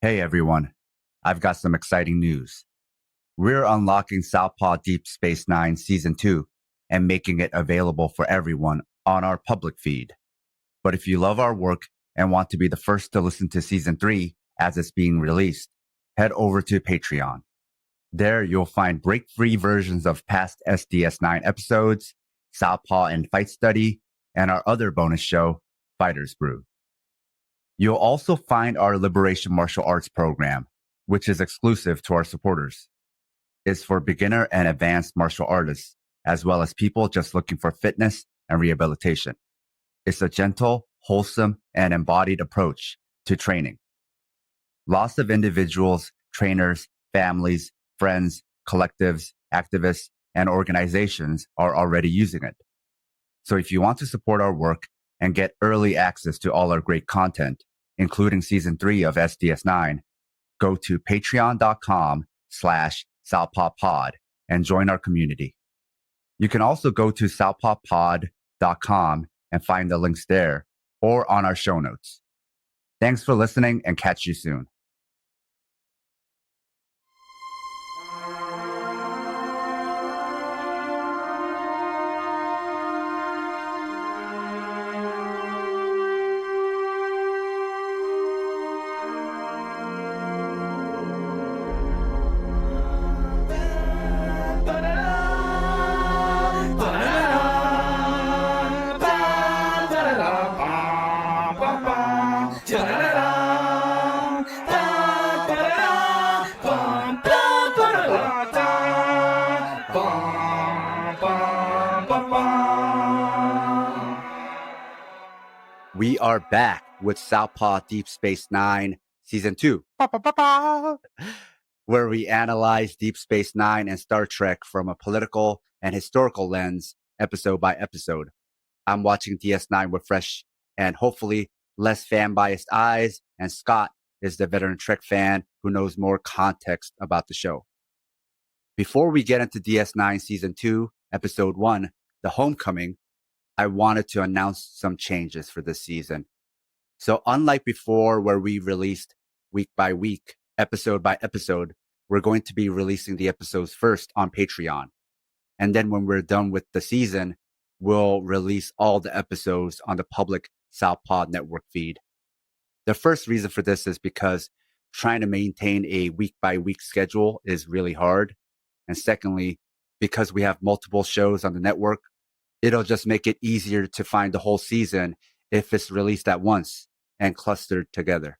Hey everyone, I've got some exciting news. We're unlocking Southpaw Deep Space Nine Season 2 and making it available for everyone on our public feed. But if you love our work and want to be the first to listen to Season 3 as it's being released, head over to Patreon. There you'll find break-free versions of past SDS9 episodes, Southpaw and Fight Study, and our other bonus show, Fighters Brew. You'll also find our Liberation Martial Arts program, which is exclusive to our supporters. It's for beginner and advanced martial artists, as well as people just looking for fitness and rehabilitation. It's a gentle, wholesome, and embodied approach to training. Lots of individuals, trainers, families, friends, collectives, activists, and organizations are already using it. So if you want to support our work and get early access to all our great content, including Season 3 of SDS9, go to patreon.com/southpawpod and join our community. You can also go to southpawpod.com and find the links there or on our show notes. Thanks for listening and catch you soon. We are back with Southpaw Deep Space Nine Season 2, where we analyze Deep Space Nine and Star Trek from a political and historical lens, episode by episode. I'm watching DS9 with fresh and hopefully less fan-biased eyes, and Scott is the veteran Trek fan who knows more context about the show. Before we get into DS9 Season 2, Episode 1, The Homecoming, I wanted to announce some changes for this season. So unlike before where we released week by week, episode by episode, we're going to be releasing the episodes first on Patreon. And then when we're done with the season, we'll release all the episodes on the public Southpaw Network feed. The first reason for this is because trying to maintain a week by week schedule is really hard. And secondly, because we have multiple shows on the network, it'll just make it easier to find the whole season if it's released at once and clustered together.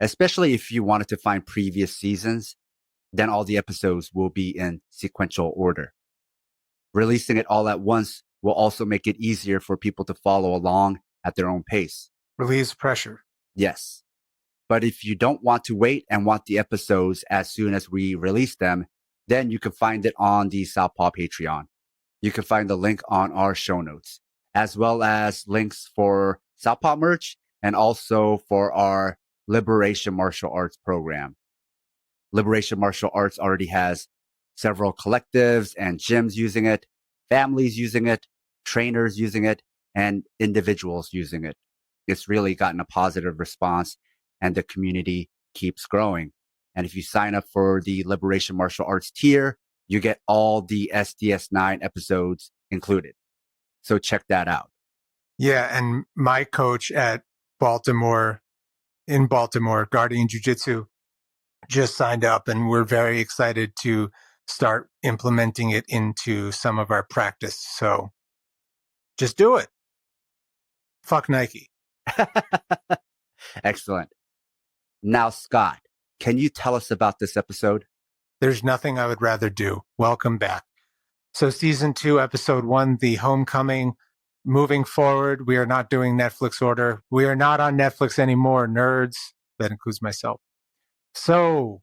Especially if you wanted to find previous seasons, then all the episodes will be in sequential order. Releasing it all at once will also make it easier for people to follow along at their own pace. Relieves pressure. Yes. But if you don't want to wait and want the episodes as soon as we release them, then you can find it on the Southpaw Patreon. You can find the link on our show notes, as well as links for Southpaw merch and also for our Liberation Martial Arts program. Liberation Martial Arts already has several collectives and gyms using it, families using it, trainers using it, and individuals using it. It's really gotten a positive response and the community keeps growing. And if you sign up for the Liberation Martial Arts tier, you get all the SDS9 episodes included. So check that out. Yeah, and my coach at Baltimore, Guardian Jiu-Jitsu, just signed up, and we're very excited to start implementing it into some of our practice. So just do it. Fuck Nike. Excellent. Now, Scott, can you tell us about this episode? There's nothing I would rather do. Welcome back. So Season 2, Episode 1, The Homecoming. Moving forward, we are not doing Netflix order. We are not on Netflix anymore, nerds. That includes myself. So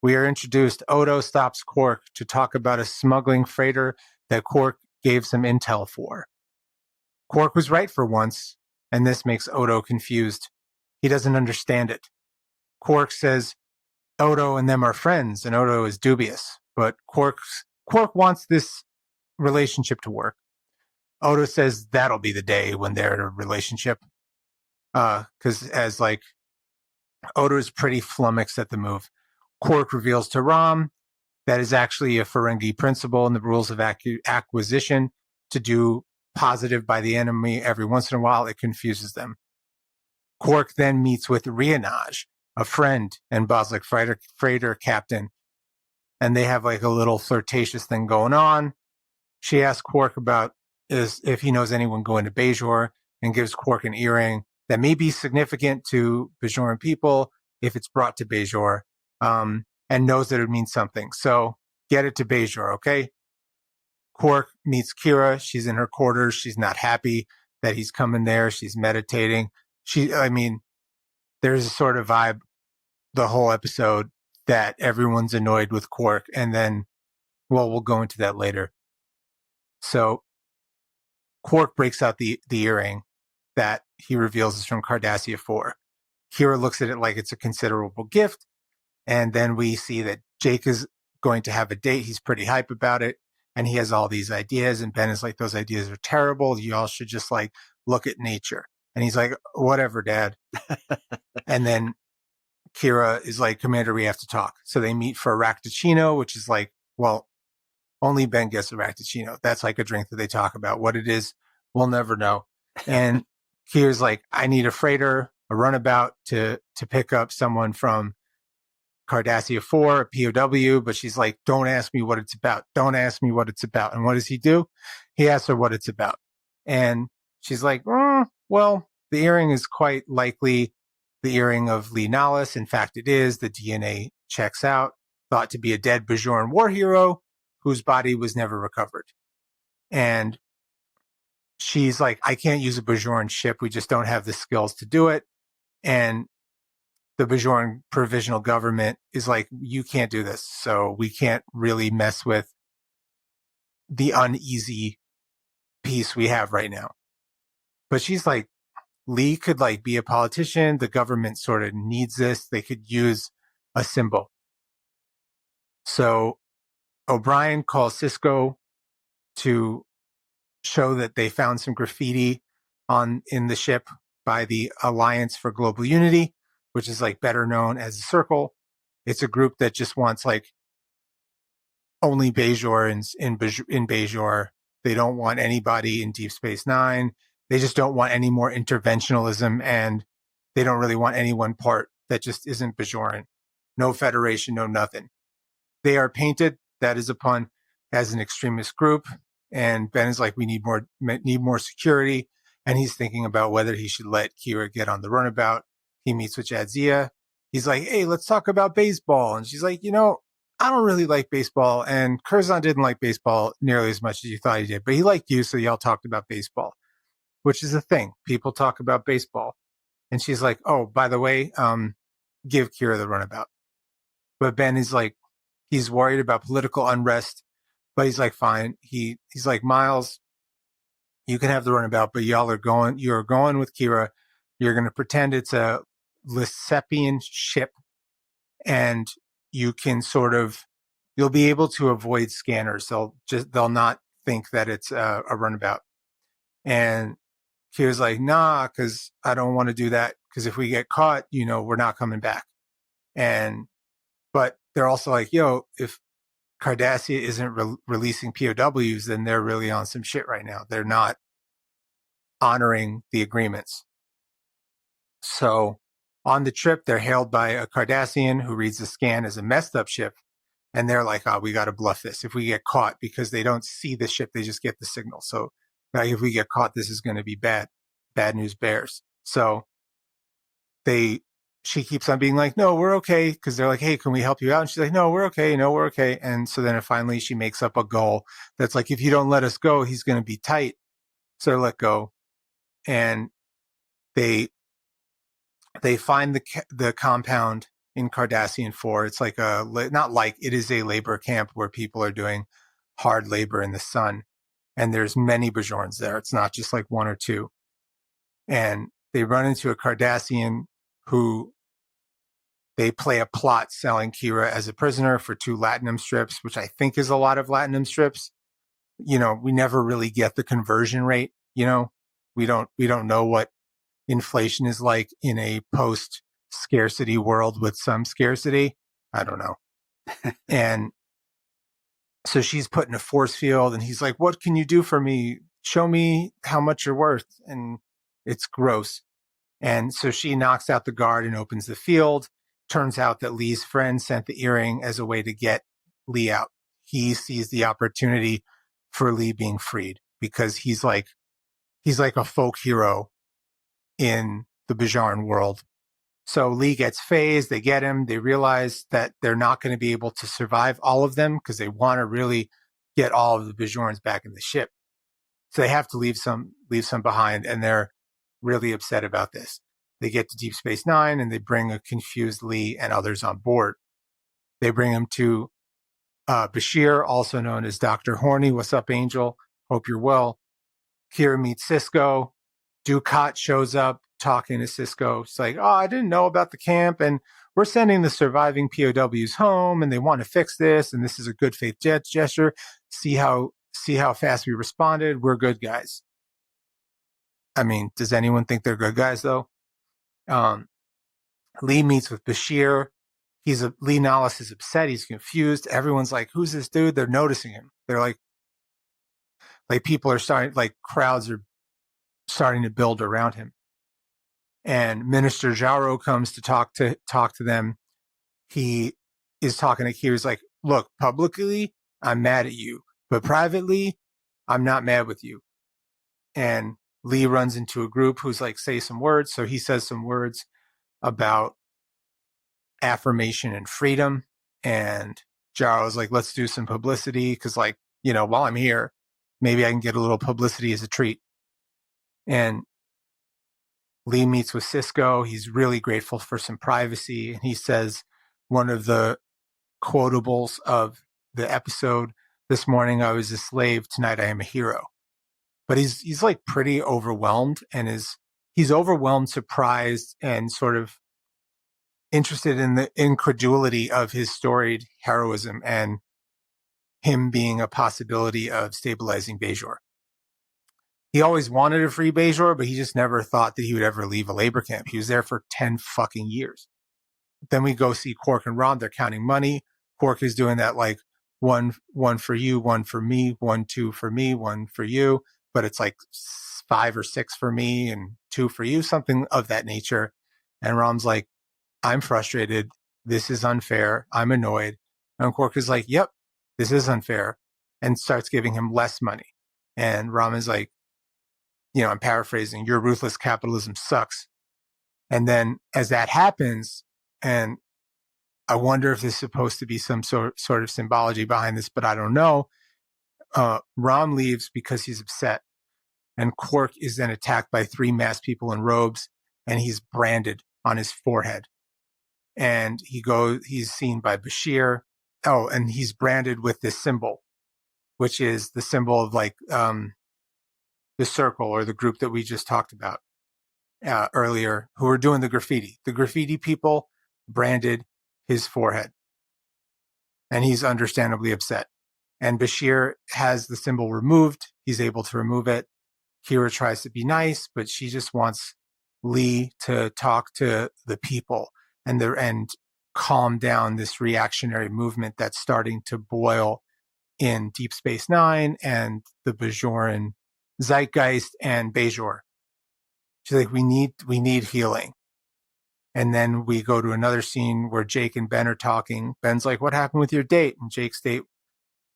we are introduced. Odo stops Quark to talk about a smuggling freighter that Quark gave some intel for. Quark was right for once, and this makes Odo confused. He doesn't understand it. Quark says, Odo and them are friends, and Odo is dubious. But Quark wants this relationship to work. Odo says that'll be the day when they're in a relationship. Because as like Odo is pretty flummoxed at the move. Quark reveals to Rom that is actually a Ferengi principle in the rules of acquisition to do positive by the enemy every once in a while. It confuses them. Quark then meets with Rionaj, a friend and Boslik freighter captain, and they have like a little flirtatious thing going on. She asks Quark about if he knows anyone going to Bajor and gives Quark an earring that may be significant to Bajoran people if it's brought to Bajor, and knows that it means something. So get it to Bajor, okay? Quark meets Kira. She's in her quarters. She's not happy that he's coming there. She's meditating. There's a sort of vibe the whole episode that everyone's annoyed with Quark. And then, well, we'll go into that later. So Quark breaks out the earring that he reveals is from Cardassia 4. Kira looks at it like it's a considerable gift. And then we see that Jake is going to have a date. He's pretty hype about it. And he has all these ideas. And Ben is like, those ideas are terrible. You all should just like look at nature. And he's like, whatever, Dad. And then Kira is like, Commander, we have to talk. So they meet for a Raktuccino, which is like, well, only Ben gets a Raktuccino. That's like a drink that they talk about. What it is, we'll never know. And Kira's like, I need a freighter, a runabout to pick up someone from Cardassia 4, a POW, but she's like, don't ask me what it's about. Don't ask me what it's about. And what does he do? He asks her what it's about. And she's like, well, the earring is quite likely the earring of Lee Nallis. In fact, it is. The DNA checks out. Thought to be a dead Bajoran war hero whose body was never recovered. And she's like, I can't use a Bajoran ship. We just don't have the skills to do it. And the Bajoran provisional government is like, you can't do this. So we can't really mess with the uneasy piece we have right now. But she's like, Lee could like be a politician. The government sort of needs this. They could use a symbol. So O'Brien calls Cisco to show that they found some graffiti in the ship by the Alliance for Global Unity, which is like better known as the Circle. It's a group that just wants like only Bajorans in Bajor. They don't want anybody in Deep Space Nine. They just don't want any more interventionalism, and they don't really want any one part that just isn't Bajoran. No Federation, no nothing. They are painted, that is a pun, as an extremist group. And Ben is like, we need more security. And he's thinking about whether he should let Kira get on the runabout. He meets with Jadzia. He's like, hey, let's talk about baseball. And she's like, I don't really like baseball. And Curzon didn't like baseball nearly as much as you thought he did. But he liked you, so y'all talked about baseball, which is a thing. People talk about baseball. And she's like, oh, by the way, give Kira the runabout. But Ben is like, he's worried about political unrest. But he's like, fine. He's like, Miles, you can have the runabout, but you're going with Kira. You're going to pretend it's a Lysepian ship, and you can you'll be able to avoid scanners. They'll not think that it's a runabout. And Kira's like, nah, because I don't want to do that. Because if we get caught, we're not coming back. But they're also like, yo, if Cardassia isn't releasing POWs, then they're really on some shit right now. They're not honoring the agreements. So on the trip, they're hailed by a Cardassian who reads the scan as a messed up ship. And they're like, oh, we got to bluff this if we get caught, because they don't see the ship. They just get the signal. So if we get caught, this is going to be bad news bears. So she keeps on being like, no, we're okay. Because they're like, hey, can we help you out? And she's like, no, we're okay. No, we're okay. And so then finally she makes up a goal that's like, if you don't let us go, he's going to be tight. So they let go. And they find the compound in Cardassian 4. It's like it is a labor camp where people are doing hard labor in the sun. And there's many Bajorans there. It's not just like one or two. And they run into a Cardassian who they play a plot selling Kira as a prisoner for 2 Latinum strips, which I think is a lot of Latinum strips. We never really get the conversion rate. We don't know what inflation is like in a post scarcity world with some scarcity. I don't know. And so she's put in a force field, and he's like, what can you do for me? Show me how much you're worth. And it's gross. And so she knocks out the guard and opens the field. Turns out that Lee's friend sent the earring as a way to get Lee out. He sees the opportunity for Lee being freed because he's like a folk hero in the Bajoran world. So Lee gets phased. They get him. They realize that they're not going to be able to survive all of them because they want to really get all of the Bajorans back in the ship. So they have to leave some behind, and they're really upset about this. They get to Deep Space Nine, and they bring a confused Lee and others on board. They bring him to Bashir, also known as Dr. Horny. What's up, Angel? Hope you're well. Kira meets Cisco. Ducat shows up talking to Cisco. It's like, oh, I didn't know about the camp, and we're sending the surviving POWs home, and they want to fix this, and this is a good faith gesture. See how fast we responded. We're good guys. I mean, does anyone think they're good guys, though? Lee meets with Bashir. Lee Nahlas is upset. He's confused. Everyone's like, who's this dude? They're noticing him. They're like people are starting, like crowds are starting to build around him. And Minister Jaro comes to talk to them. He is talking to Kira. He's like, look, publicly, I'm mad at you, but privately, I'm not mad with you. And Lee runs into a group who's like, say some words. So he says some words about affirmation and freedom. And Jaro's like, let's do some publicity because, like, you know, while I'm here, maybe I can get a little publicity as a treat. And Lee meets with Cisco. He's really grateful for some privacy. And he says one of the quotables of the episode, this morning I was a slave, tonight I am a hero. But he's like pretty overwhelmed, and he's overwhelmed, surprised, and sort of interested in the incredulity of his storied heroism and him being a possibility of stabilizing Bajor. He always wanted to free Bajor, but he just never thought that he would ever leave a labor camp. He was there for 10 fucking years. Then we go see Quark and Rom. They're counting money. Quark is doing that like one for you, one for me, 1, 2 for me, 1 for you. But it's like 5 or 6 for me and 2 for you, something of that nature. And Rom's like, I'm frustrated. This is unfair. I'm annoyed. And Quark is like, yep, this is unfair, and starts giving him less money. And Rom is like, you know, I'm paraphrasing, your ruthless capitalism sucks. And then as that happens, and I wonder if there's supposed to be some sort of symbology behind this, but I don't know. Rom leaves because he's upset, and Quark is then attacked by 3 masked people in robes, and he's branded on his forehead. And he's seen by Bashir. Oh, and he's branded with this symbol, which is the symbol of like the circle or the group that we just talked about earlier, who are doing the graffiti. The graffiti people branded his forehead, and he's understandably upset. And Bashir has the symbol removed. He's able to remove it. Kira tries to be nice, but she just wants Lee to talk to the people and calm down this reactionary movement that's starting to boil in Deep Space Nine and the Bajoran zeitgeist and Bajor. She's like, we need healing. And then we go to another scene where Jake and Ben are talking. Ben's like, what happened with your date? And Jake's date,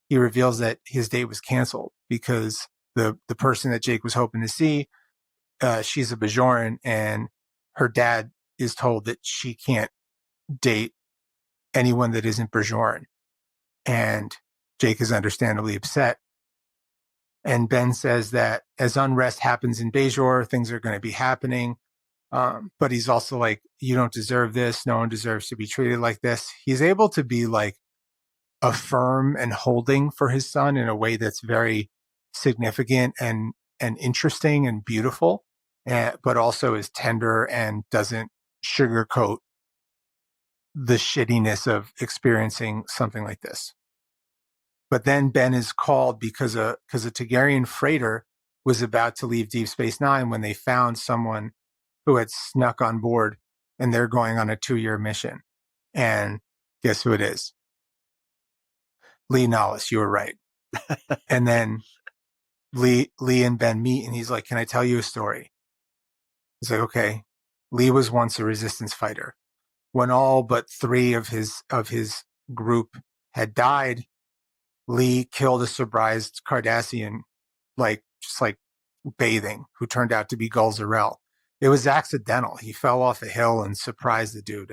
he reveals that his date was canceled because the person that Jake was hoping to see, she's a Bajoran, and her dad is told that she can't date anyone that isn't Bajoran. And Jake is understandably upset. And Ben says that as unrest happens in Bajor, things are going to be happening. But he's also like, you don't deserve this. No one deserves to be treated like this. He's able to be like affirm and holding for his son in a way that's very significant and interesting and beautiful, but also is tender and doesn't sugarcoat the shittiness of experiencing something like this. But then Ben is called because a Targaryen freighter was about to leave Deep Space Nine when they found someone who had snuck on board and they're going on a 2-year mission. And guess who it is? Lee Nollis, you were right. And then Lee and Ben meet, and he's like, "Can I tell you a story?" He's like, "Okay." Lee was once a resistance fighter. When all but 3 of his group had died, Lee killed a surprised Cardassian, just like bathing, who turned out to be Gul Zarel. It was accidental. He fell off a hill and surprised the dude,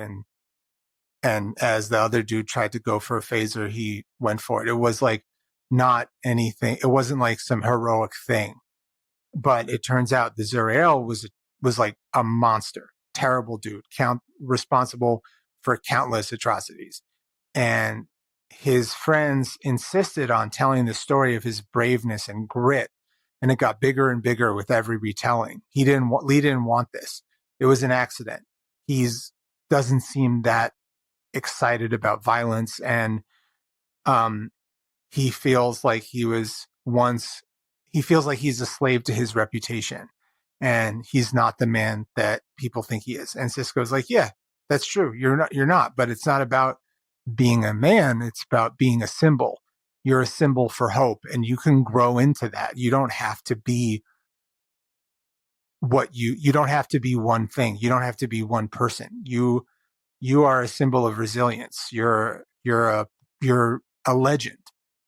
and as the other dude tried to go for a phaser, he went for it. It was like not anything. It wasn't like some heroic thing. But it turns out the Zarael was like a monster, terrible dude, responsible for countless atrocities. And his friends insisted on telling the story of his braveness and grit, and it got bigger and bigger with every retelling. Lee didn't want this. It was an accident. Doesn't seem that excited about violence, and he feels like he's a slave to his reputation, and he's not the man that people think he is. And Sisko's like, yeah, that's true. You're not, but it's not about being a man. It's about being a symbol. You're a symbol for hope, and you can grow into that. You don't have to be you don't have to be one thing. You don't have to be one person. You are a symbol of resilience. You're a legend,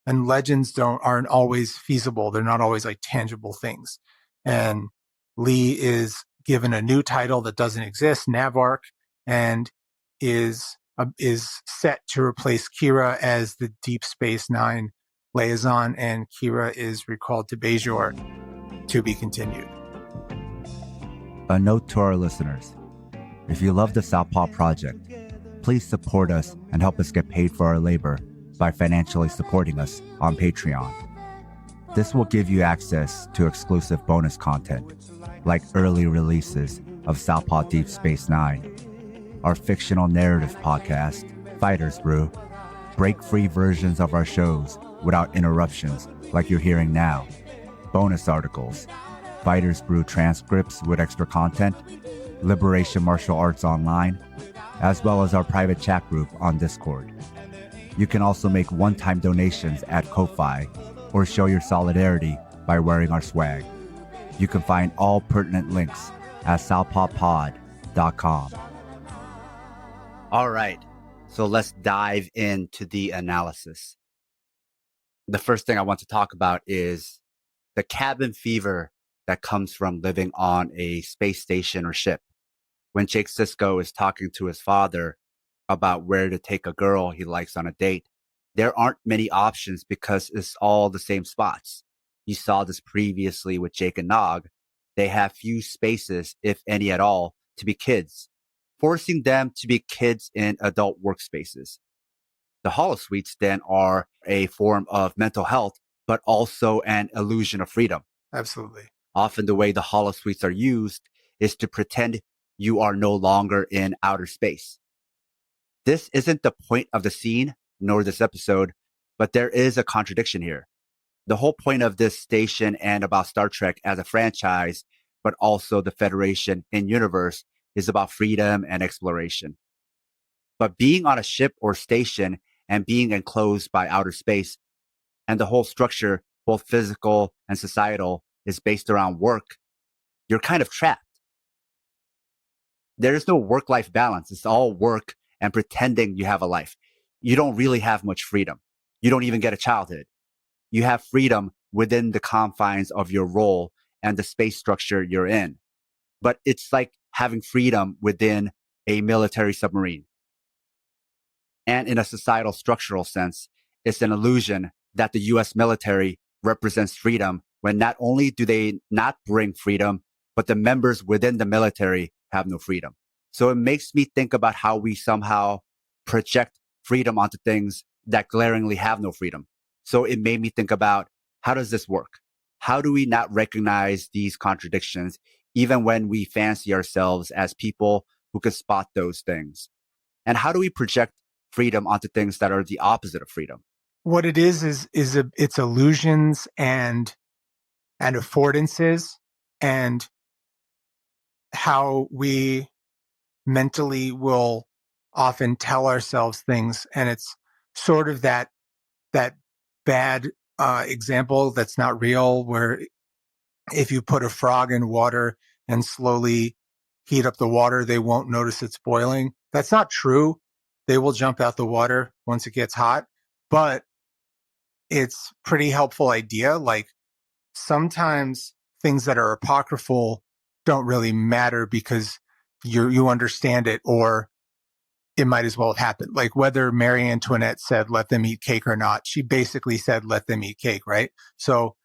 and legends aren't always feasible. They're not always like tangible things. And Lee is given a new title that doesn't exist, Navark, and is set to replace Kira as the Deep Space Nine liaison, and Kira is recalled to Bajor to be continued. A note to our listeners. If you love the Southpaw Project, please support us and help us get paid for our labor by financially supporting us on Patreon. This will give you access to exclusive bonus content, like early releases of Southpaw Deep Space Nine, our fictional narrative podcast, Fighters Brew, break-free versions of our shows without interruptions like you're hearing now, bonus articles, Fighters Brew transcripts with extra content, Liberation Martial Arts Online, as well as our private chat group on Discord. You can also make one-time donations at Ko-Fi or show your solidarity by wearing our swag. You can find all pertinent links at southpawpod.com. All right, so let's dive into the analysis. The first thing I want to talk about is the cabin fever that comes from living on a space station or ship. When Jake Sisko is talking to his father about where to take a girl he likes on a date, there aren't many options because it's all the same spots. You saw this previously with Jake and Nog. They have few spaces, if any at all, to be kids, forcing them to be kids in adult workspaces. The holosuites then are a form of mental health, but also an illusion of freedom. Absolutely. Often the way the holosuites are used is to pretend you are no longer in outer space. This isn't the point of the scene, nor this episode, but there is a contradiction here. The whole point of this station and about Star Trek as a franchise, but also the Federation in universe, is about freedom and exploration. But being on a ship or station and being enclosed by outer space, and the whole structure, both physical and societal, is based around work, you're kind of trapped. There is no work-life balance. It's all work and pretending you have a life. You don't really have much freedom. You don't even get a childhood. You have freedom within the confines of your role and the space structure you're in. But it's like having freedom within a military submarine. And in a societal structural sense, it's an illusion that the US military represents freedom when not only do they not bring freedom, but the members within the military have no freedom. So it makes me think about how we somehow project freedom onto things that glaringly have no freedom. So it made me think about, how does this work? How do we not recognize these contradictions, even when we fancy ourselves as people who can spot those things? And how do we project freedom onto things that are the opposite of freedom? What it is it's illusions and affordances, and how we mentally will often tell ourselves things, and it's sort of that bad example that's not real, where if you put a frog in water and slowly heat up the water, they won't notice it's boiling. That's not true. They will jump out the water once it gets hot, but it's pretty helpful idea. Like sometimes things that are apocryphal don't really matter because you understand it, or it might as well have happened. Like whether Marie Antoinette said let them eat cake or not, she basically said let them eat cake, right? So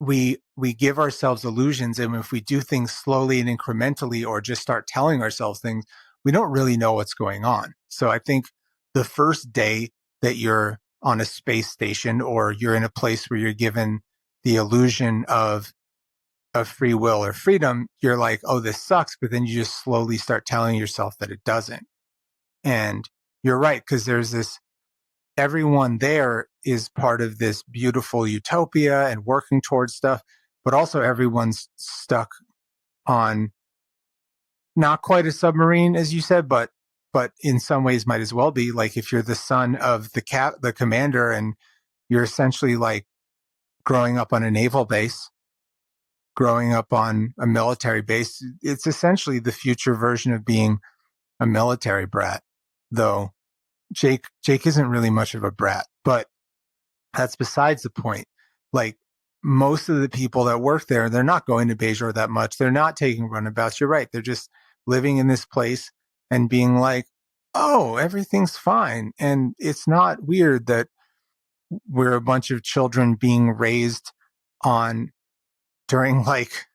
we give ourselves illusions, and if we do things slowly and incrementally or just start telling ourselves things, we don't really know what's going on. So I think the first day that you're on a space station or you're in a place where you're given the illusion of free will or freedom, you're like, oh, this sucks. But then you just slowly start telling yourself that it doesn't. And you're right, because there's this, everyone there is part of this beautiful utopia and working towards stuff, but also everyone's stuck on not quite a submarine, as you said, but in some ways might as well be. Like if you're the son of the commander, and you're essentially like growing up on a naval base, growing up on a military base, it's essentially the future version of being a military brat. Though Jake isn't really much of a brat, but that's besides the point. Like most of the people that work there, they're not going to Bejor that much. They're not taking runabouts. You're right. They're just living in this place and being like, oh, everything's fine. And it's not weird that we're a bunch of children being raised on during like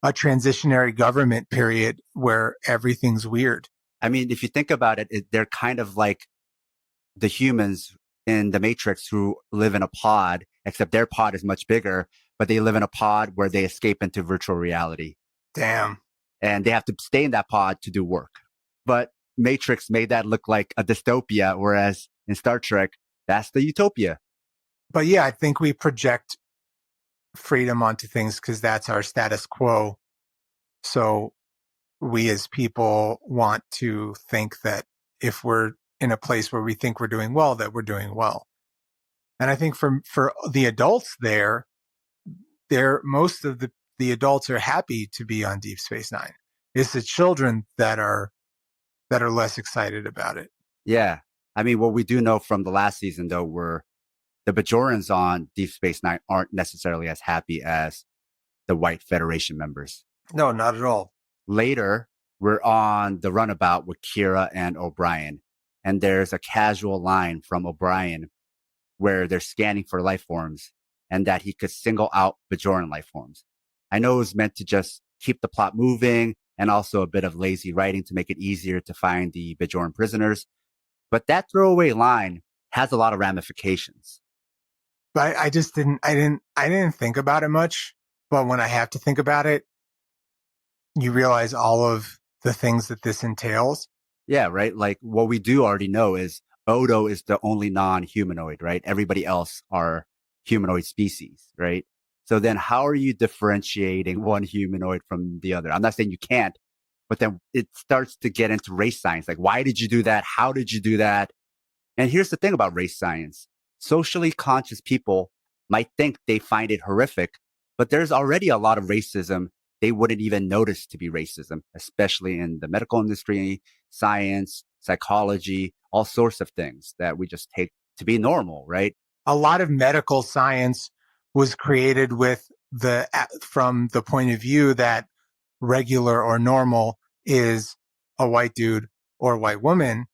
a transitionary government period where everything's weird. I mean, if you think about it, they're kind of like the humans in the Matrix who live in a pod, except their pod is much bigger, but they live in a pod where they escape into virtual reality. Damn. And they have to stay in that pod to do work. But Matrix made that look like a dystopia, whereas in Star Trek, that's the utopia. But yeah, I think we project freedom onto things because that's our status quo. So we as people want to think that if we're in a place where we think we're doing well, that we're doing well. And I think for the adults there, most of the adults are happy to be on Deep Space Nine. It's the children that are less excited about it. Yeah. I mean, what we do know from the last season, though, were the Bajorans on Deep Space Nine aren't necessarily as happy as the White Federation members. No, not at all. Later, we're on the runabout with Kira and O'Brien, and there's a casual line from O'Brien where they're scanning for life forms and that he could single out Bajoran life forms. I know it was meant to just keep the plot moving and also a bit of lazy writing to make it easier to find the Bajoran prisoners. But that throwaway line has a lot of ramifications. But I didn't think about it much. But when I have to think about it, you realize all of the things that this entails. Yeah, right. Like what we do already know is Odo is the only non-humanoid, right? Everybody else are humanoid species, right? So then how are you differentiating one humanoid from the other? I'm not saying you can't, but then it starts to get into race science. Like, why did you do that? How did you do that? And here's the thing about race science. Socially conscious people might think they find it horrific, but there's already a lot of racism they wouldn't even notice to be racism, especially in the medical industry, science, psychology, all sorts of things that we just take to be normal, right? A lot of medical science was created from the point of view that regular or normal is a white dude or a white woman.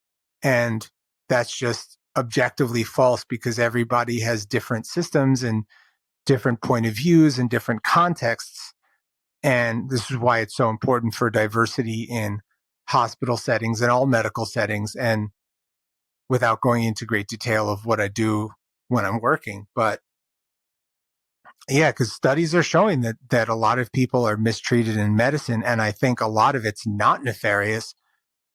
And that's just objectively false because everybody has different systems and different point of views and different contexts. And this is why it's so important for diversity in hospital settings and all medical settings. And without going into great detail of what I do when I'm working, but yeah, because studies are showing that a lot of people are mistreated in medicine. And I think a lot of it's not nefarious,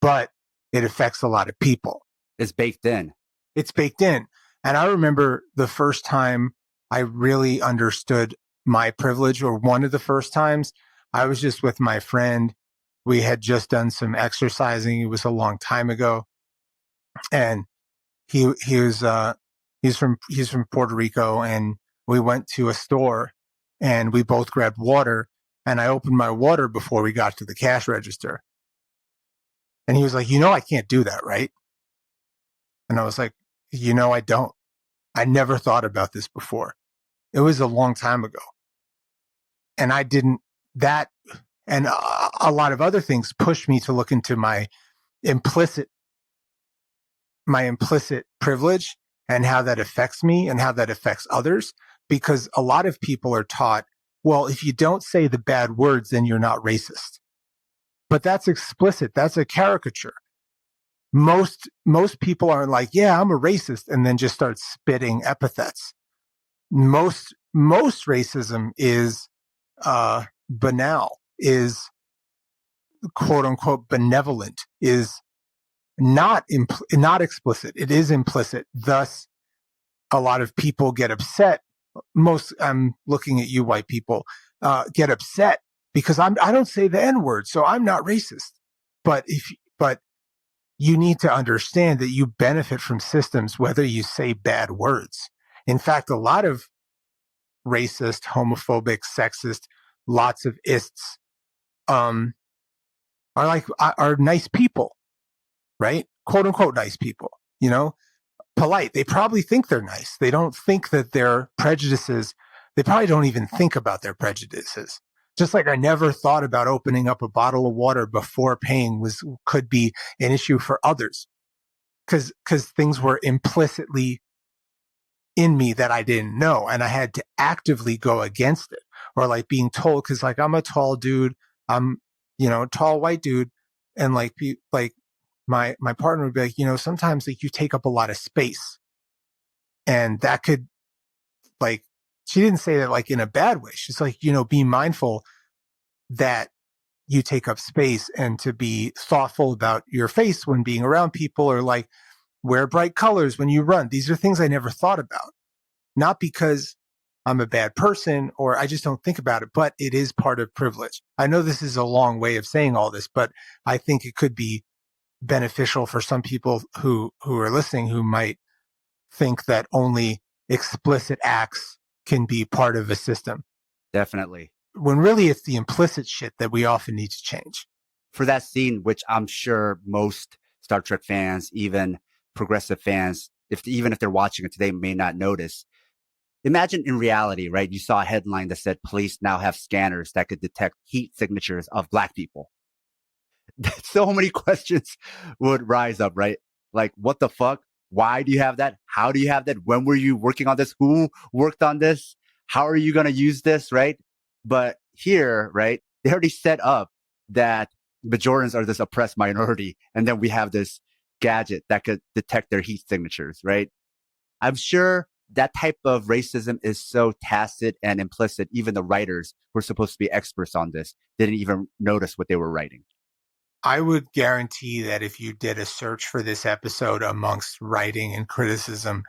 but it affects a lot of people. It's baked in. It's baked in. And I remember the first time I really understood my privilege, or one of the first times, I was just with my friend We had just done some exercising. It was a long time ago, and he's from Puerto Rico, and we went to a store, and we both grabbed water, and I opened my water before we got to the cash register, and he was like, I can't do that, right? And I was like, I don't. I never thought about this before. It was a long time ago, and I didn't. That and a lot of other things pushed me to look into my implicit privilege and how that affects me and how that affects others. Because a lot of people are taught, well, if you don't say the bad words, then you're not racist. But that's explicit. That's a caricature. Most people aren't like, yeah, I'm a racist, and then just start spitting epithets. Most racism is banal, is quote unquote benevolent, is not explicit. It is implicit. Thus, a lot of people get upset. I'm looking at you, white people, get upset because I don't say the N word, so I'm not racist. But you need to understand that you benefit from systems whether you say bad words. In fact, a lot of racist, homophobic, sexist, lots of ists, are nice people, right? Quote unquote nice people, polite. They probably think they're nice. They don't think that their prejudices, they probably don't even think about their prejudices. Just like I never thought about opening up a bottle of water before paying could be an issue for others. Cause things were implicitly in me that I didn't know. And I had to actively go against it. Or like being told, cause like I'm a tall dude, I'm, tall white dude. And like my partner would be like, sometimes like you take up a lot of space. And that could like, she didn't say that like in a bad way. She's like, be mindful that you take up space and to be thoughtful about your face when being around people, or like wear bright colors when you run. These are things I never thought about. Not because I'm a bad person or I just don't think about it, but it is part of privilege. I know this is a long way of saying all this, but I think it could be beneficial for some people who are listening who might think that only explicit acts can be part of a system. Definitely. When really it's the implicit shit that we often need to change. For that scene, which I'm sure most Star Trek fans, even progressive fans, even if they're watching it today, may not notice. Imagine in reality, right? You saw a headline that said police now have scanners that could detect heat signatures of Black people. So many questions would rise up, right? Like, what the fuck? Why do you have that? How do you have that? When were you working on this? Who worked on this? How are you going to use this, right? But here, right, they already set up that Bajorans are this oppressed minority. And then we have this gadget that could detect their heat signatures, right? I'm sure that type of racism is so tacit and implicit. Even the writers who are supposed to be experts on this didn't even notice what they were writing. I would guarantee that if you did a search for this episode amongst writing and criticism,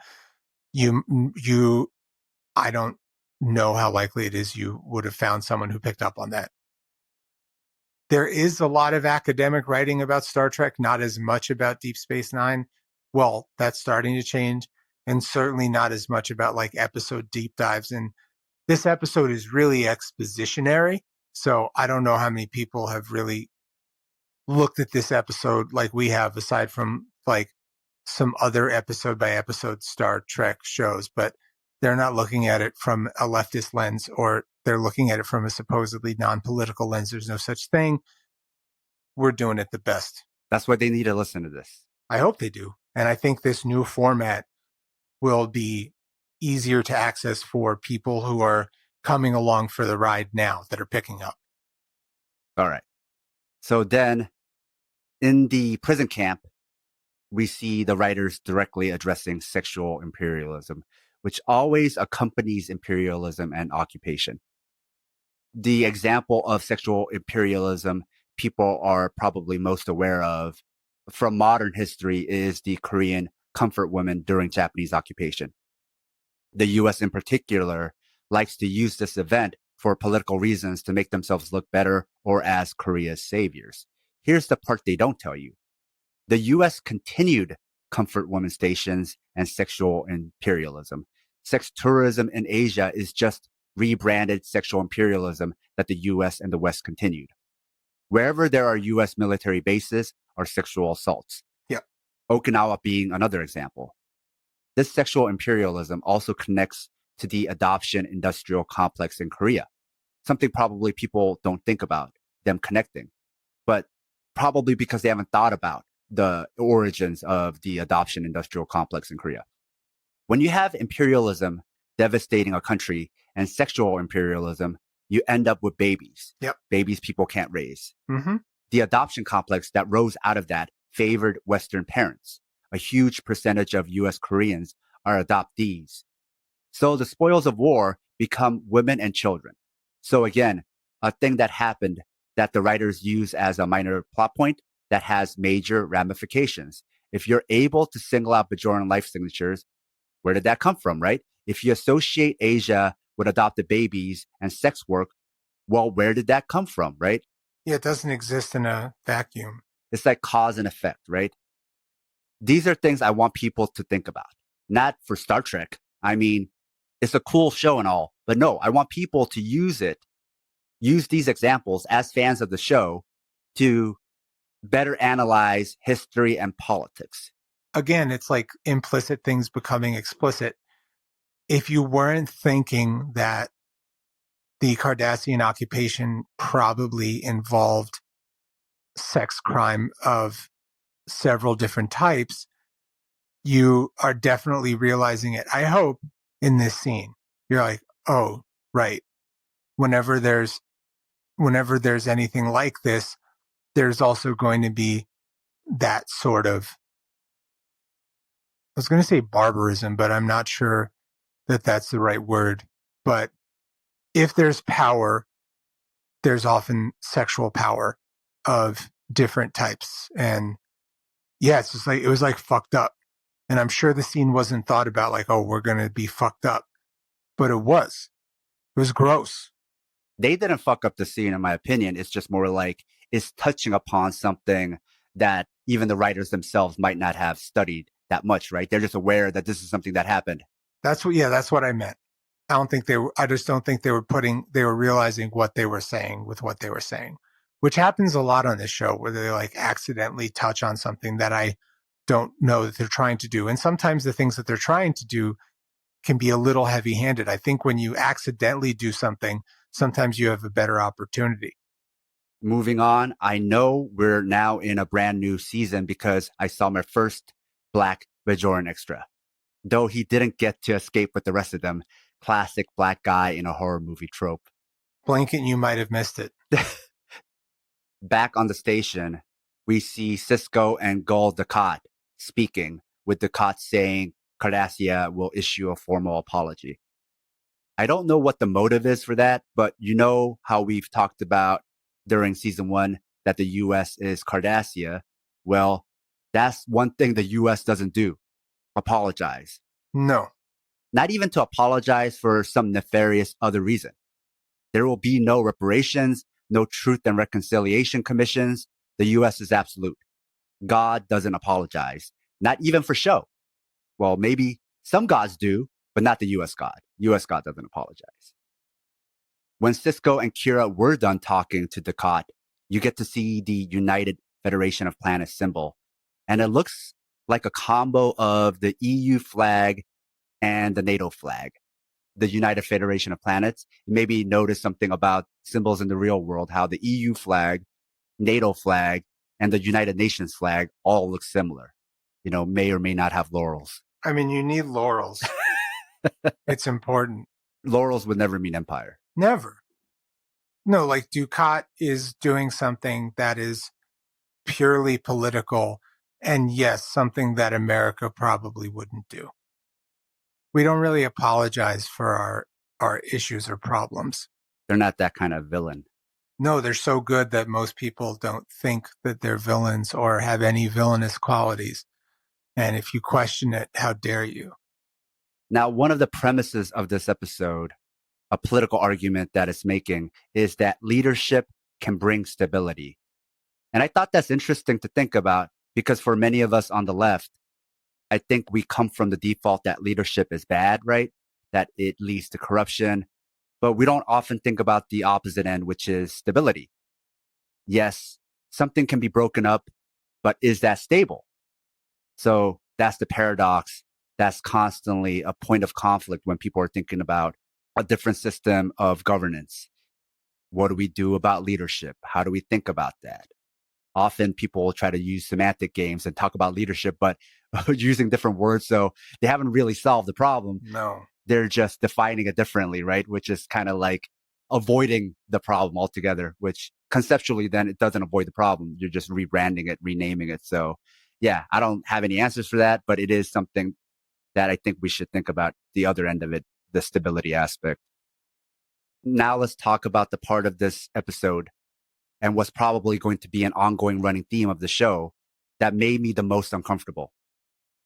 I don't know how likely it is you would have found someone who picked up on that. There is a lot of academic writing about Star Trek, not as much about Deep Space Nine. Well, that's starting to change, and certainly not as much about like episode deep dives. And this episode is really expositionary. So I don't know how many people have really looked at this episode like we have, aside from like some other episode by episode Star Trek shows, but they're not looking at it from a leftist lens, or they're looking at it from a supposedly non-political lens. There's no such thing. We're doing it the best. That's why they need to listen to this. I hope they do. And I think this new format will be easier to access for people who are coming along for the ride now, that are picking up. All right. So then in the prison camp, we see the writers directly addressing sexual imperialism, which always accompanies imperialism and occupation. The example of sexual imperialism people are probably most aware of from modern history is the Korean comfort women during Japanese occupation. The US in particular likes to use this event for political reasons to make themselves look better or as Korea's saviors. Here's the part they don't tell you. The US continued comfort women stations and sexual imperialism. Sex tourism in Asia is just rebranded sexual imperialism that the US and the West continued. Wherever there are US military bases are sexual assaults. Yeah. Okinawa being another example. This sexual imperialism also connects to the adoption industrial complex in Korea, something probably people don't think about them connecting, but probably because they haven't thought about the origins of the adoption industrial complex in Korea. When you have imperialism devastating a country and sexual imperialism, you end up with babies. Yep. Babies people can't raise. Mm-hmm. The adoption complex that rose out of that favored Western parents. A huge percentage of US Koreans are adoptees. So the spoils of war become women and children. So again, a thing that happened that the writers use as a minor plot point that has major ramifications. If you're able to single out Bajoran life signatures, where did that come from, right? If you associate Asia with adopted babies and sex work, well, where did that come from, right? Yeah, it doesn't exist in a vacuum. It's like cause and effect, right? These are things I want people to think about. Not for Star Trek. I mean, it's a cool show and all, but no, I want people to use these examples as fans of the show to better analyze history and politics. Again, it's like implicit things becoming explicit. If you weren't thinking that the Cardassian occupation probably involved sex crime of several different types, you are definitely realizing it. I hope in this scene, you're like, oh, right. Whenever there's anything like this, there's also going to be that sort of, I was going to say barbarism, but I'm not sure that that's the right word. But if there's power, there's often sexual power of different types. And yeah, it's just like, it was like fucked up. And I'm sure the scene wasn't thought about like, oh, we're going to be fucked up. But it was gross. They didn't fuck up the scene, in my opinion. It's just more like it's touching upon something that even the writers themselves might not have studied that much, right? They're just aware that this is something that happened. That's what I meant. I just don't think they were realizing what they were saying with what they were saying, which happens a lot on this show where they like accidentally touch on something that I don't know that they're trying to do. And sometimes the things that they're trying to do can be a little heavy handed. I think when you accidentally do something, sometimes you have a better opportunity. Moving on, I know we're now in a brand new season because I saw my first Black Bajoran extra. Though he didn't get to escape with the rest of them. Classic black guy in a horror movie trope. Blink and you might have missed it. Back on the station, we see Cisco and Gul Dukat speaking, with Dukat saying Cardassia will issue a formal apology. I don't know what the motive is for that, but you know how we've talked about during season 1 that the US is Cardassia. Well, that's one thing the US doesn't do. Apologize. No. Not even to apologize for some nefarious other reason. There will be no reparations, no truth and reconciliation commissions. The US is absolute. God doesn't apologize, not even for show. Well, maybe some gods do, but not the US God. US God doesn't apologize. When Cisco and Kira were done talking to Dukat, you get to see the United Federation of Planets symbol. And it looks like a combo of the EU flag and the NATO flag. The United Federation of Planets. Maybe notice something about symbols in the real world, how the EU flag, NATO flag, and the United Nations flag all look similar. You know, may or may not have laurels. I mean, you need laurels. It's important. Laurels would never mean empire. Never. No, like Dukat is doing something that is purely political, and yes, something that America probably wouldn't do. We don't really apologize for our issues or problems. They're not that kind of villain. No, they're so good that most people don't think that they're villains or have any villainous qualities. And if you question it, how dare you? Now, one of the premises of this episode a political argument that it's making is that leadership can bring stability. And I thought that's interesting to think about because for many of us on the left, I think we come from the default that leadership is bad, right? That it leads to corruption. But we don't often think about the opposite end, which is stability. Yes, something can be broken up, but is that stable? So that's the paradox. That's constantly a point of conflict when people are thinking about a different system of governance. What do we do about leadership? How do we think about that? Often people try to use semantic games and talk about leadership, but using different words. So they haven't really solved the problem. No. They're just defining it differently, right? Which is kind of like avoiding the problem altogether, which conceptually then it doesn't avoid the problem. You're just rebranding it, renaming it. So yeah, I don't have any answers for that, but it is something that I think we should think about the other end of it, the stability aspect. Now let's talk about the part of this episode and what's probably going to be an ongoing running theme of the show that made me the most uncomfortable,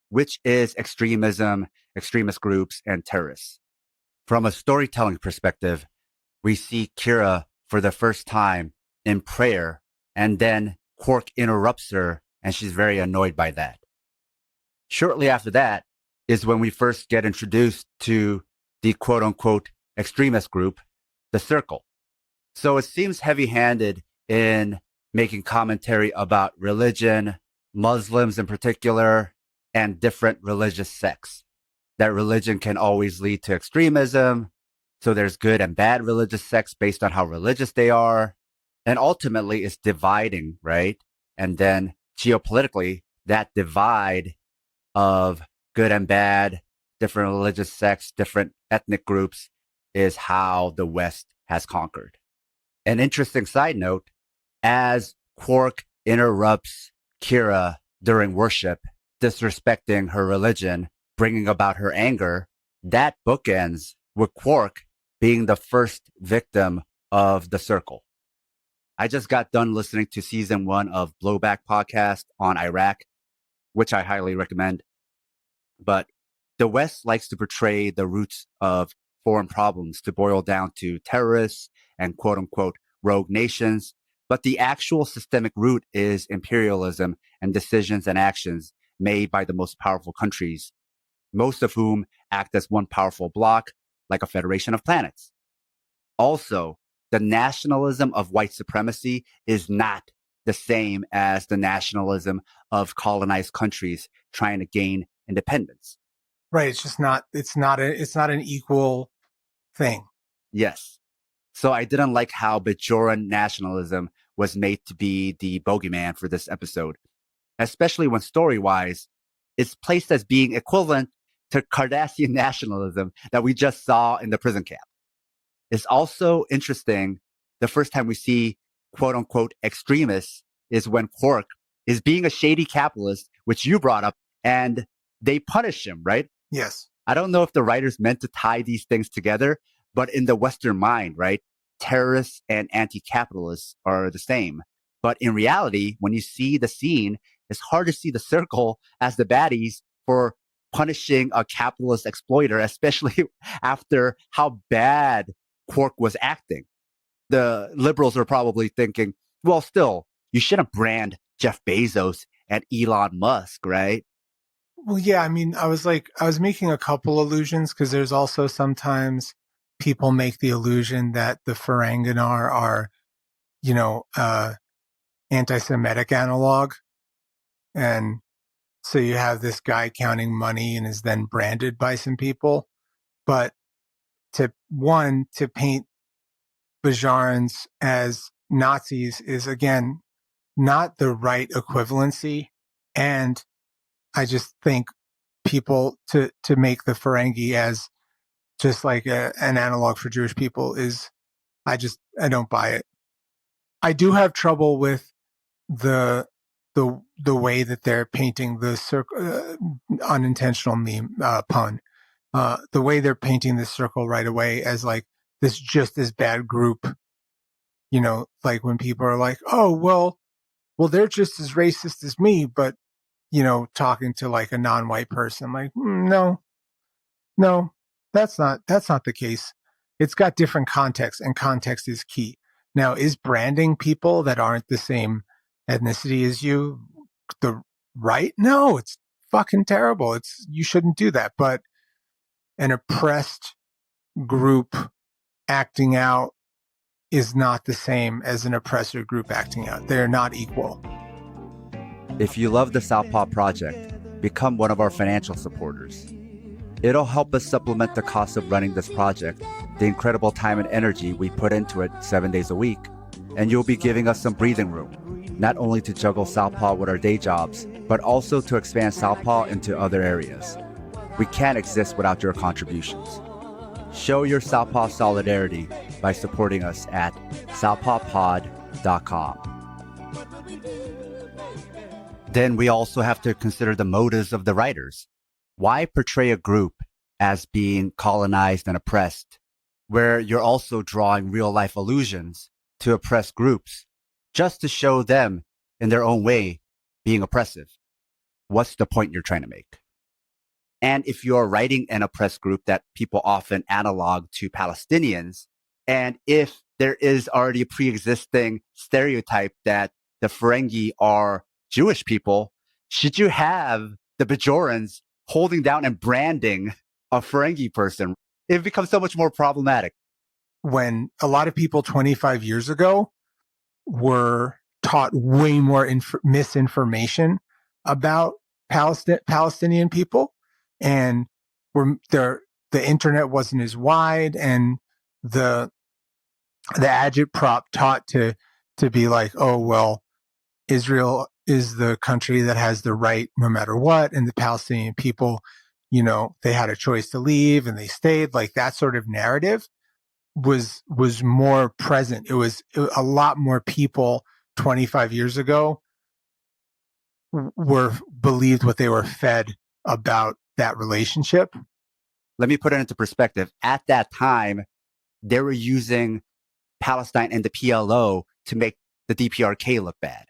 which is extremism, extremist groups, and terrorists. From a storytelling perspective, we see Kira for the first time in prayer, and then Quark interrupts her, and she's very annoyed by that. Shortly after that is when we first get introduced to the quote unquote extremist group, the Circle. So it seems heavy handed in making commentary about religion, Muslims in particular, and different religious sects. That religion can always lead to extremism. So there's good and bad religious sects based on how religious they are. And ultimately it's dividing, right? And then geopolitically, that divide of good and bad, different religious sects, different ethnic groups is how the West has conquered. An interesting side note, as Quark interrupts Kira during worship, disrespecting her religion, bringing about her anger, that bookends with Quark being the first victim of the Circle. I just got done listening to season 1 of Blowback podcast on Iraq, which I highly recommend. But the West likes to portray the roots of foreign problems to boil down to terrorists and quote unquote rogue nations. But the actual systemic root is imperialism and decisions and actions made by the most powerful countries, most of whom act as one powerful bloc, like a federation of planets. Also, the nationalism of white supremacy is not the same as the nationalism of colonized countries trying to gain independence. Right. It's just not, it's not an equal thing. Yes. So I didn't like how Bajoran nationalism was made to be the bogeyman for this episode, especially when story-wise, it's placed as being equivalent to Cardassian nationalism that we just saw in the prison camp. It's also interesting, the first time we see quote unquote extremists is when Quark is being a shady capitalist, which you brought up, and they punish him, right? Yes. I don't know if the writers meant to tie these things together, but in the Western mind, right, terrorists and anti-capitalists are the same. But in reality, when you see the scene, it's hard to see the Circle as the baddies for punishing a capitalist exploiter, especially after how bad Quark was acting. The liberals are probably thinking, well, still, you shouldn't brand Jeff Bezos and Elon Musk, right? Well, yeah, I mean, I was making a couple illusions because there's also sometimes people make the illusion that the Ferenginar are, anti-Semitic analog. And so you have this guy counting money and is then branded by some people. But to paint Bajorans as Nazis is, again, not the right equivalency. And I just think people to make the Ferengi as just like an analog for Jewish people is, I don't buy it. I do have trouble with the way that they're painting the circle, unintentional meme pun. The way they're painting the Circle right away as like this just as bad group. Like when people are like, oh well, they're just as racist as me, but talking to like a non-white person, like, no, that's not the case. it's got different context, and context is key. Now, is branding people that aren't the same ethnicity as you the right? No, it's fucking terrible. You shouldn't do that. But an oppressed group acting out is not the same as an oppressor group acting out. They're not equal. If you love the Southpaw Project, become one of our financial supporters. It'll help us supplement the cost of running this project, the incredible time and energy we put into it 7 days a week, and you'll be giving us some breathing room, not only to juggle Southpaw with our day jobs, but also to expand Southpaw into other areas. We can't exist without your contributions. Show your Southpaw solidarity by supporting us at southpawpod.com. Then we also have to consider the motives of the writers. Why portray a group as being colonized and oppressed, where you're also drawing real-life allusions to oppressed groups, just to show them, in their own way, being oppressive? What's the point you're trying to make? And if you're writing an oppressed group that people often analog to Palestinians, and if there is already a pre-existing stereotype that the Ferengi are Jewish people, should you have the Bajorans holding down and branding a Ferengi person? It becomes so much more problematic. When a lot of people 25 years ago were taught way more misinformation about Palestinian people, and the internet wasn't as wide, and the agitprop taught to be like, oh, well, Israel is the country that has the right no matter what, and the Palestinian people, they had a choice to leave and they stayed. Like, that sort of narrative was more present. It was a lot more people 25 years ago were believed what they were fed about that relationship. Let me put it into perspective. At that time, they were using Palestine and the PLO to make the DPRK look bad.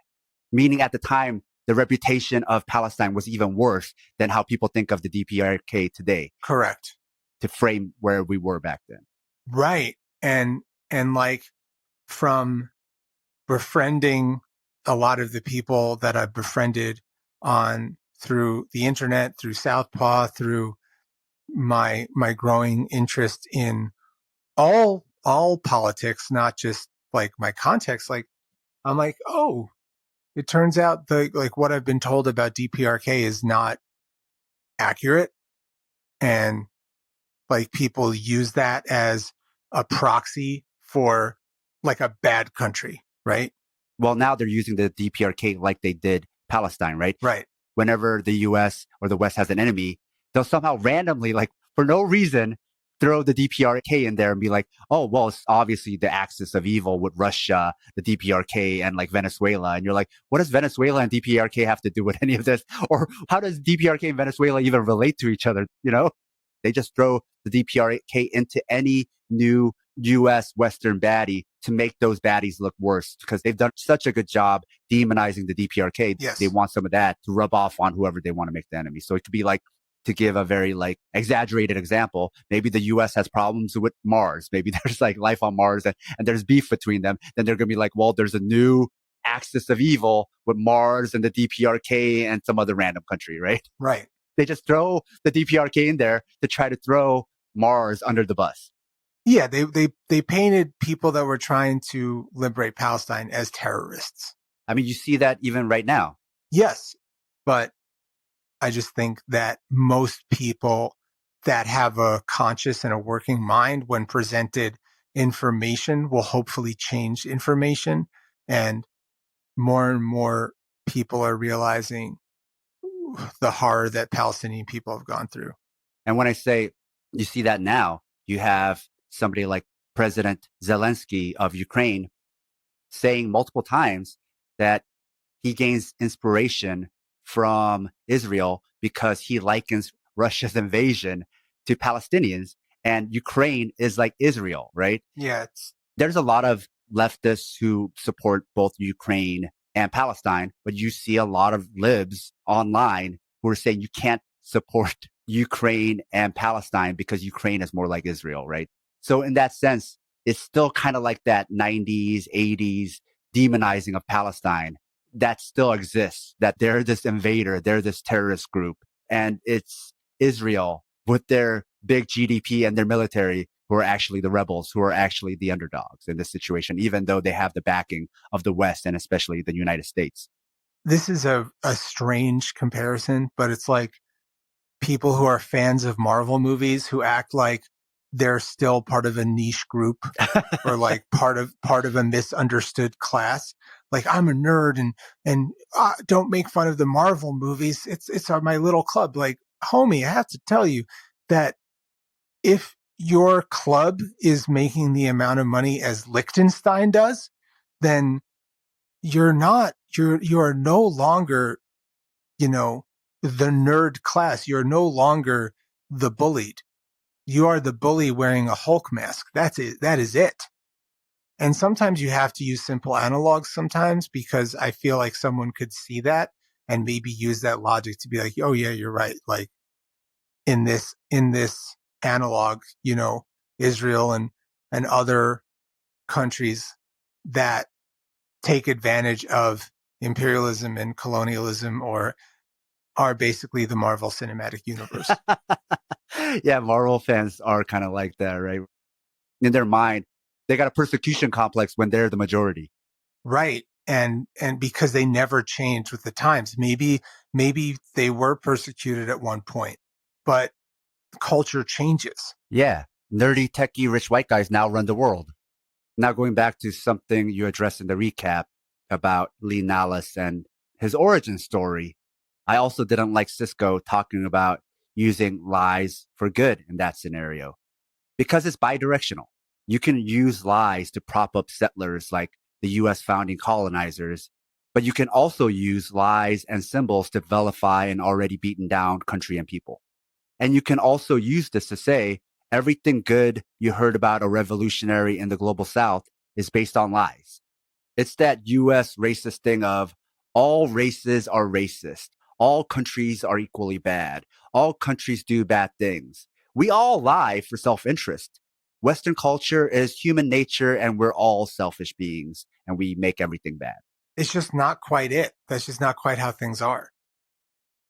Meaning at the time, the reputation of Palestine was even worse than how people think of the DPRK today. Correct. To frame where we were back then. Right. And like, from befriending a lot of the people that I've befriended through the internet, through Southpaw, through my growing interest in all politics, not just like my context, like, I'm like, oh, it turns out what I've been told about DPRK is not accurate. And like, people use that as a proxy for like a bad country, right? Well, now they're using the DPRK like they did Palestine, right? Right. Whenever the US or the West has an enemy, they'll somehow randomly, like for no reason, throw the DPRK in there and be like, oh, well, it's obviously the axis of evil with Russia, the DPRK, and like Venezuela. And you're like, what does Venezuela and DPRK have to do with any of this? Or how does DPRK and Venezuela even relate to each other? They just throw the DPRK into any new US Western baddie to make those baddies look worse, because they've done such a good job demonizing the DPRK. Yes. They want some of that to rub off on whoever they want to make the enemy. So it could be like, to give a very like exaggerated example, maybe the US has problems with Mars. Maybe there's like life on Mars and there's beef between them. Then they're going to be like, well, there's a new axis of evil with Mars and the DPRK and some other random country, right? Right. They just throw the DPRK in there to try to throw Mars under the bus. Yeah, they painted people that were trying to liberate Palestine as terrorists. I mean, you see that even right now. Yes, but I just think that most people that have a conscious and a working mind, when presented information, will hopefully change information. And more people are realizing the horror that Palestinian people have gone through. And when I say you see that now, you have somebody like President Zelensky of Ukraine saying multiple times that he gains inspiration from Israel because he likens Russia's invasion to Palestinians, and Ukraine is like Israel, right? Yeah. There's a lot of leftists who support both Ukraine and Palestine, but you see a lot of libs online who are saying you can't support Ukraine and Palestine because Ukraine is more like Israel, right? So in that sense, it's still kind of like that 90s, 80s demonizing of Palestine that still exists, that they're this invader, they're this terrorist group. And it's Israel with their big GDP and their military who are actually the rebels, who are actually the underdogs in this situation, even though they have the backing of the West and especially the United States. This is a strange comparison, but it's like people who are fans of Marvel movies who act like they're still part of a niche group or like part of a misunderstood class. Like I'm a nerd and don't make fun of the Marvel movies. It's my little club. Like, homie, I have to tell you that if your club is making the amount of money as Liechtenstein does, then you are no longer, you know, the nerd class. You're no longer the bullied. You are the bully wearing a Hulk mask. That's it. That is it. And sometimes you have to use simple analogs sometimes because I feel like someone could see that and maybe use that logic to be like, oh yeah, you're right. Like in this analog, Israel and other countries that take advantage of imperialism and colonialism or are basically the Marvel Cinematic Universe. Yeah, Marvel fans are kind of like that, right? In their mind, they got a persecution complex when they're the majority. Right. And because they never changed with the times. Maybe they were persecuted at one point, but culture changes. Yeah, nerdy, techie, rich white guys now run the world. Now going back to something you addressed in the recap about Lee Nallis and his origin story, I also didn't like Cisco talking about using lies for good in that scenario because it's bidirectional. You can use lies to prop up settlers like the US founding colonizers, but you can also use lies and symbols to vilify an already beaten down country and people. And you can also use this to say everything good you heard about a revolutionary in the global South is based on lies. It's that US racist thing of all races are racist. All countries are equally bad. All countries do bad things. We all lie for self-interest. Western culture is human nature and we're all selfish beings and we make everything bad. It's just not quite it. That's just not quite how things are.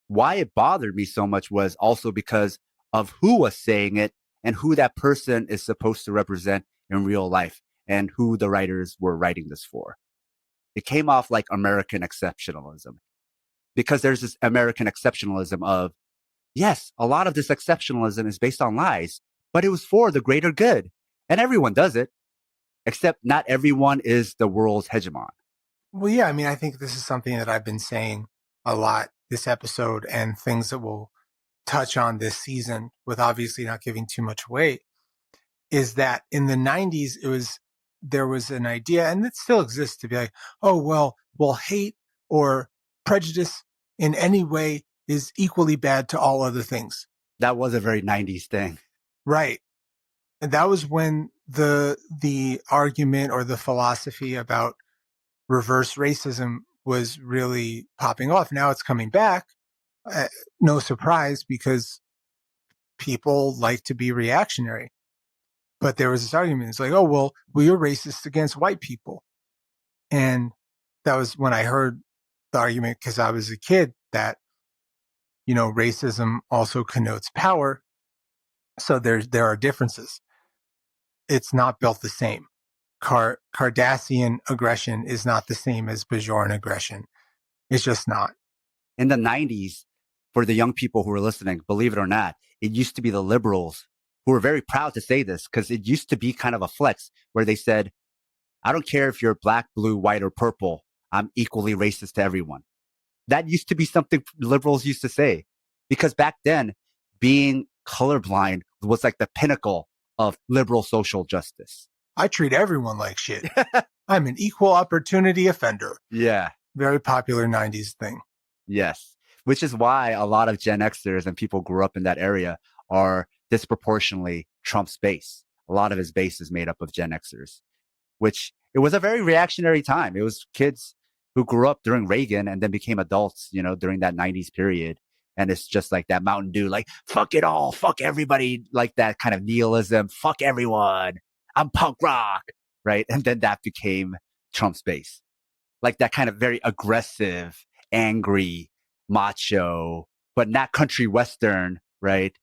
Why it bothered me so much was also because of who was saying it and who that person is supposed to represent in real life and who the writers were writing this for. It came off like American exceptionalism because there's this American exceptionalism of, yes, a lot of this exceptionalism is based on lies, but it was for the greater good. And everyone does it, except not everyone is the world's hegemon. Well, yeah, I mean, I think this is something that I've been saying a lot this episode and things that we'll touch on this season with obviously not giving too much away is that in the 90s, there was an idea, and it still exists, to be like, oh, well, hate or prejudice in any way is equally bad to all other things. That was a very 90s thing. Right. And that was when the argument or the philosophy about reverse racism was really popping off. Now it's coming back. No surprise, because people like to be reactionary. But there was this argument. It's like, oh, well, you're racist against white people. And that was when I heard the argument, because I was a kid, that, racism also connotes power. So there are differences. It's not built the same. Cardassian aggression is not the same as Bajoran aggression. It's just not. In the 90s, for the young people who are listening, believe it or not, it used to be the liberals who were very proud to say this because it used to be kind of a flex where they said, I don't care if you're black, blue, white, or purple. I'm equally racist to everyone. That used to be something liberals used to say because back then being colorblind was like the pinnacle of liberal social justice. I treat everyone like shit. I'm an equal opportunity offender. Yeah. Very popular 90s thing. Yes. Which is why a lot of Gen Xers and people who grew up in that area are disproportionately Trump's base. A lot of his base is made up of Gen Xers, which it was a very reactionary time. It was kids who grew up during Reagan and then became adults, during that 90s period. And it's just like that Mountain Dew, like, fuck it all, fuck everybody, like that kind of nihilism, fuck everyone, I'm punk rock, right? And then that became Trump's base. Like that kind of very aggressive, angry, macho, but not country western, right?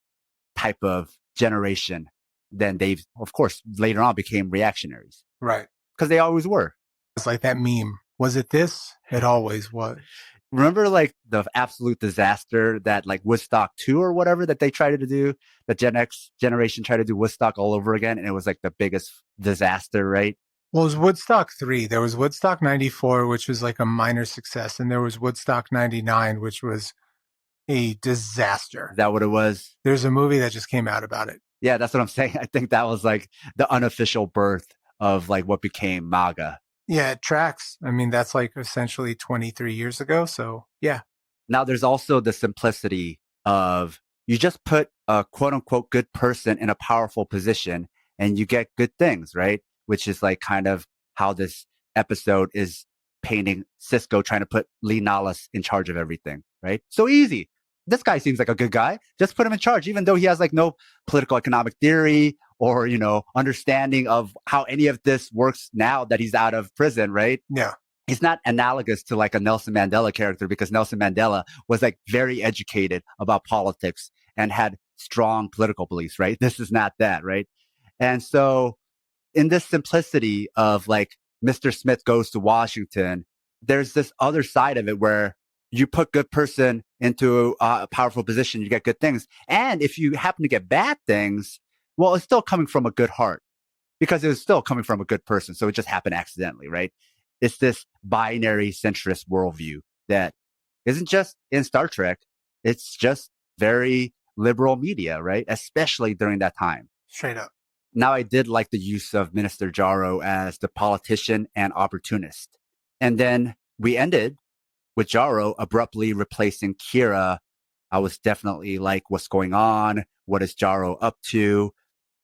Type of generation. Then they've, of course, later on became reactionaries. Right. Because they always were. It's like that meme. Was it this? It always was. Remember like the absolute disaster that like Woodstock 2 or whatever that they tried to do, the Gen X generation tried to do Woodstock all over again. And it was like the biggest disaster, right? Well, it was Woodstock 3. There was Woodstock 94, which was like a minor success. And there was Woodstock 99, which was a disaster. Is that what it was? There's a movie that just came out about it. Yeah, that's what I'm saying. I think that was like the unofficial birth of like what became MAGA. Yeah, it tracks. I mean, that's like essentially 23 years ago. So, yeah. Now, there's also the simplicity of you just put a quote unquote good person in a powerful position and you get good things, right? Which is like kind of how this episode is painting Cisco trying to put Lee Nallas in charge of everything, right? So easy. This guy seems like a good guy. Just put him in charge, even though he has like no political economic theory or, you know, understanding of how any of this works now that he's out of prison, right? Yeah. He's not analogous to like a Nelson Mandela character because Nelson Mandela was like very educated about politics and had strong political beliefs, right? This is not that, right? And so in this simplicity of like Mr. Smith goes to Washington, there's this other side of it where you put good person into a powerful position, you get good things. And if you happen to get bad things, well, it's still coming from a good heart because it was still coming from a good person. So it just happened accidentally, right? It's this binary centrist worldview that isn't just in Star Trek. It's just very liberal media, right? Especially during that time. Straight up. Now, I did like the use of Minister Jarrow as the politician and opportunist. And then we ended with Jarrow abruptly replacing Kira. I was definitely like, what's going on? What is Jarrow up to?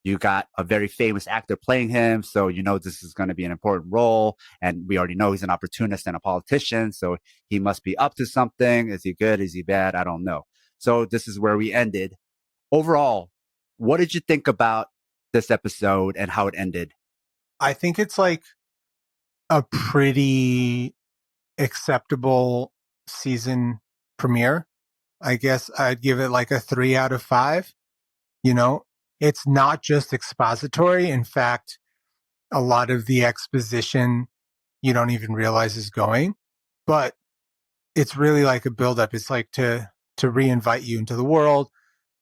You got a very famous actor playing him, so you know this is going to be an important role. And we already know he's an opportunist and a politician, so he must be up to something. Is he good? Is he bad? I don't know. So this is where we ended. Overall, what did you think about this episode and how it ended? I think it's like a pretty acceptable season premiere. I guess I'd give it like a 3 out of 5. You know, it's not just expository. In fact, a lot of the exposition you don't even realize is going, but it's really like a buildup. It's like to reinvite you into the world.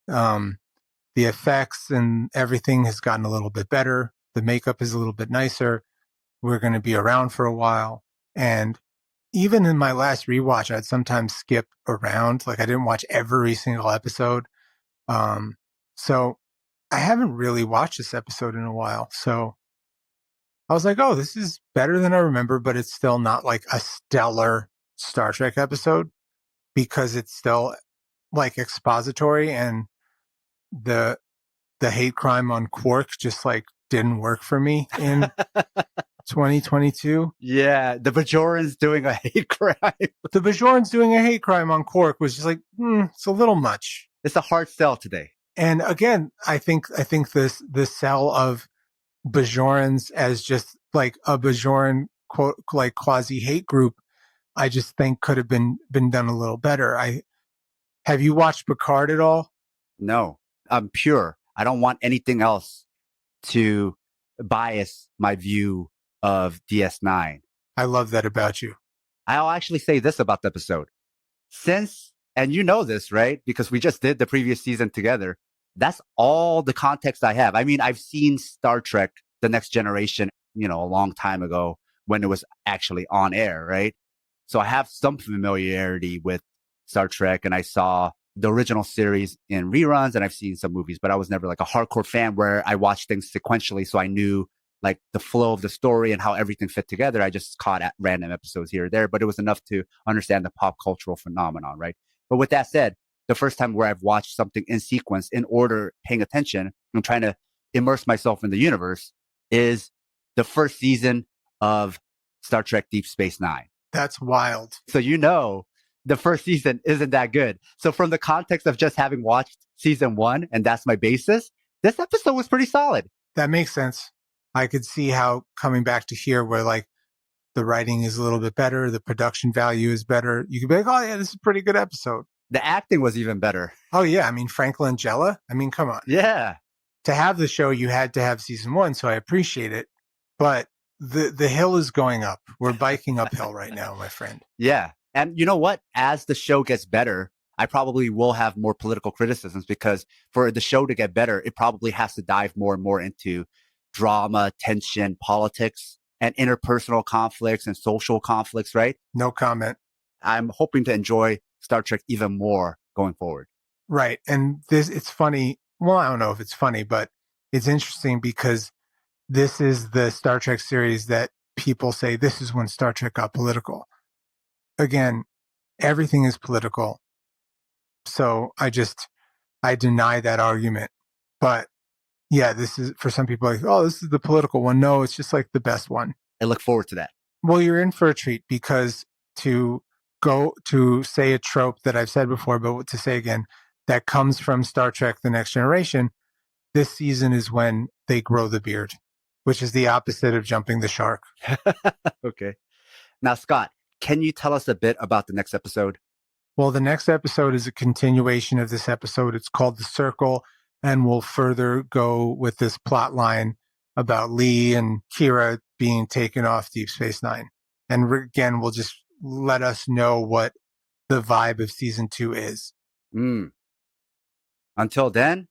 The effects and everything has gotten a little bit better. The makeup is a little bit nicer. We're going to be around for a while. And even in my last rewatch, I'd sometimes skip around. Like I didn't watch every single episode. So I haven't really watched this episode in a while. So I was like, oh, this is better than I remember, but it's still not like a stellar Star Trek episode because it's still like expository, and the hate crime on Quark just like didn't work for me in 2022. Yeah, the Bajorans doing a hate crime. The Bajorans doing a hate crime on Quark was just like, it's a little much. It's a hard sell today. And again, I think the sell of Bajorans as just like a Bajoran quote like quasi hate group, I just think could have been done a little better. Have you watched Picard at all? No, I'm pure. I don't want anything else to bias my view of DS9. I love that about you. I'll actually say this about the episode. Since, and you know this, right? Because we just did the previous season together. That's all the context I have. I mean, I've seen Star Trek, The Next Generation, a long time ago when it was actually on air, right? So I have some familiarity with Star Trek, and I saw the original series in reruns, and I've seen some movies, but I was never like a hardcore fan where I watched things sequentially. So I knew like the flow of the story and how everything fit together. I just caught at random episodes here or there, but it was enough to understand the pop cultural phenomenon, right? But with that said, the first time where I've watched something in sequence in order, paying attention and trying to immerse myself in the universe is the first season of Star Trek Deep Space Nine. That's wild. So, the first season isn't that good. So from the context of just having watched season 1, and that's my basis, this episode was pretty solid. That makes sense. I could see how coming back to here where like the writing is a little bit better, the production value is better. You could be like, oh yeah, this is a pretty good episode. The acting was even better. Oh yeah, I mean Frank Langella. I mean, come on. Yeah. To have the show, you had to have season 1, so I appreciate it. But the hill is going up. We're biking uphill right now, my friend. Yeah. And you know what? As the show gets better, I probably will have more political criticisms because for the show to get better, it probably has to dive more and more into drama, tension, politics, and interpersonal conflicts and social conflicts, right? No comment. I'm hoping to enjoy Star Trek even more going forward. Right. And it's funny. Well, I don't know if it's funny, but it's interesting because this is the Star Trek series that people say this is when Star Trek got political. Again, everything is political. So I deny that argument. But yeah, this is for some people like, oh, this is the political one. No, it's just like the best one. I look forward to that. Well, you're in for a treat because to go to say a trope that I've said before, but to say again, that comes from Star Trek The Next Generation, this season is when they grow the beard, which is the opposite of jumping the shark. Okay. Now, Scott, can you tell us a bit about the next episode? Well, the next episode is a continuation of this episode. It's called The Circle, and we'll further go with this plot line about Lee and Kira being taken off Deep Space Nine. And again, we'll just let us know what the vibe of season 2 is. Until then.